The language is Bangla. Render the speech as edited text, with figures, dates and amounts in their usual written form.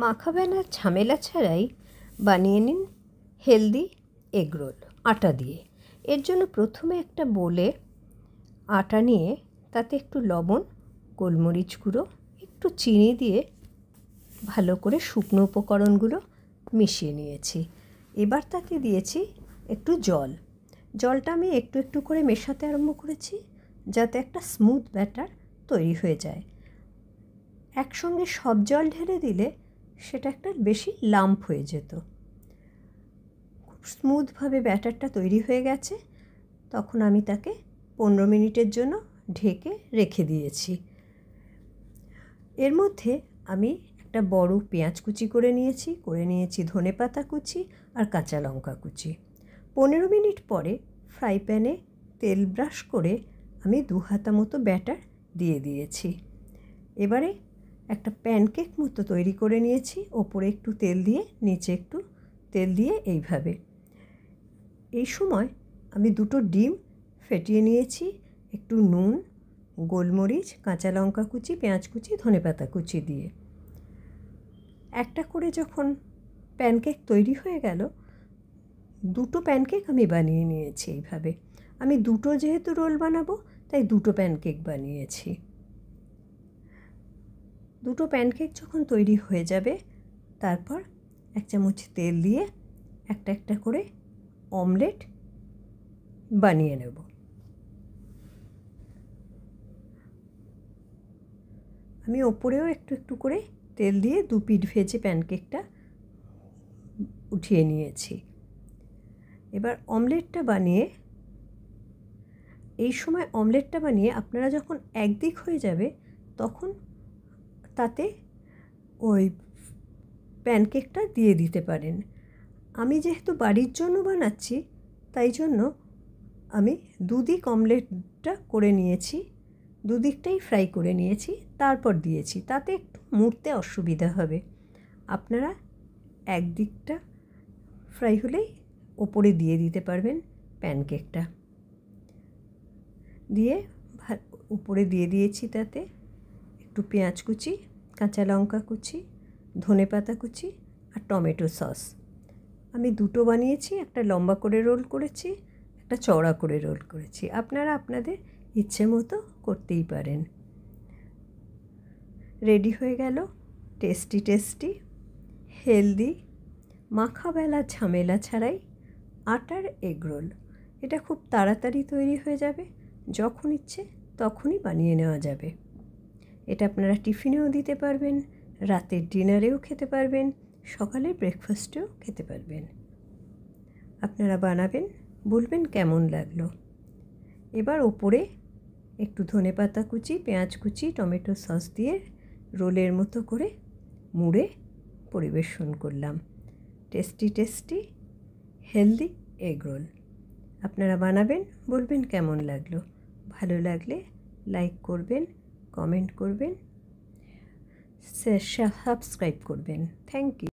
মাখা বেলার ঝামেলা ছাড়াই বানিয়ে নিন হেলদি এগ রোল আটা দিয়ে। এর জন্য প্রথমে একটা বোলে আটা নিয়ে তাতে একটু লবণ, গোলমরিচ গুঁড়ো, একটু চিনি দিয়ে ভালো করে শুকনো উপকরণগুলো মিশিয়ে নিয়েছি। এবার তাতে দিয়েছি একটু জল। জলটা আমি একটু একটু করে মেশাতে আরম্ভ করেছি যাতে একটা স্মুথ ব্যাটার তৈরি হয়ে যায়। একসঙ্গে সব জল ঢেলে দিলে সেটা একটা বেশি লাম্প হয়ে যেত। খুব স্মুথভাবে ব্যাটারটা তৈরি হয়ে গেছে। তখন আমি তাকে 15 মিনিটের জন্য ঢেকে রেখে দিয়েছি। এর মধ্যে আমি একটা বড় পেঁয়াজ কুচি করে নিয়েছি ধনেপাতা কুচি আর কাঁচা লঙ্কা কুচি। 15 মিনিট পরে ফ্রাই প্যানে তেল ব্রাশ করে আমি 2 হাতা মতো ব্যাটার দিয়ে দিয়েছি। এবারে একটা প্যানকেক মতো তৈরি করে নিয়েছি, ওপরে একটু তেল দিয়ে নিচে একটু তেল দিয়ে এইভাবে। এই সময় আমি 2টো ডিম ফেটিয়ে নিয়েছি, একটু নুন, গোলমরিচ, কাঁচা লঙ্কা কুচি, পেঁয়াজ কুচি, ধনেপাতা কুচি দিয়ে। একটা করে যখন প্যানকেক তৈরি হয়ে গেল, 2টো প্যানকেক আমি বানিয়ে নিয়েছি এইভাবে। আমি 2টো যেহেতু রোল বানাবো তাই 2টো প্যানকেক বানিয়েছি। 2টো প্যানকেক যখন তৈরি হয়ে যাবে তারপর 1 চামচ তেল দিয়ে একটা একটা করে অমলেট বানিয়ে নেব। আমি ওপরেও একটু একটু করে তেল দিয়ে 2 পিঠ ভেজে প্যানকেকটা উঠিয়ে নিয়েছি। এবার অমলেটটা বানিয়ে আপনারা যখন একদিক হয়ে যাবে তখন তাতে ওই প্যানকেকটা দিয়ে দিতে পারেন। আমি যেহেতু বাড়ির জন্য বানাচ্ছি তাই জন্য আমি 2 দিক অমলেটটা করে নিয়েছি, 2 দিকটাই ফ্রাই করে নিয়েছি, তারপর দিয়েছি, তাতে একটু মুড়তে অসুবিধা হবে। আপনারা একদিকটা ফ্রাই হলেই ওপরে দিয়ে দিতে পারবেন প্যানকেকটা। দিয়ে উপরে দিয়ে দিয়েছি তাতে একটু পেঁয়াজ কুচি, কাঁচা লঙ্কা কুচি, ধনেপাতা কুচি আর টমেটো সস। আমি 2টো বানিয়েছি, একটা লম্বা করে রোল করেছি, একটা চওড়া করে রোল করেছি। আপনারা আপনাদের ইচ্ছে মতো করতেই পারেন। রেডি হয়ে গেল টেস্টি হেলদি মাখা বেলা ঝামেলা ছাড়াই আটার এগ রোল। এটা খুব তাড়াতাড়ি তৈরি হয়ে যাবে, যখন ইচ্ছে তখনই বানিয়ে নেওয়া যাবে। এটা আপনারা টিফিনেও দিতে পারবেন, রাতের ডিনারেও খেতে পারবেন, সকালের ব্রেকফাস্টেও খেতে পারবেন। আপনারা বানাবেন, বলবেন কেমন লাগলো। এবার ওপরে একটু ধনেপাতা কুচি, পেঁয়াজ কুচি, টমেটো সস দিয়ে রোলের মতো করে মুড়ে পরিবেশন করলাম টেস্টি হেলদি এগ রোল। আপনারা বানাবেন, বলবেন কেমন লাগলো। ভালো লাগলে লাইক করবেন, কমেন্ট করবেন, সাবস্ক্রাইব করবেন। Thank you.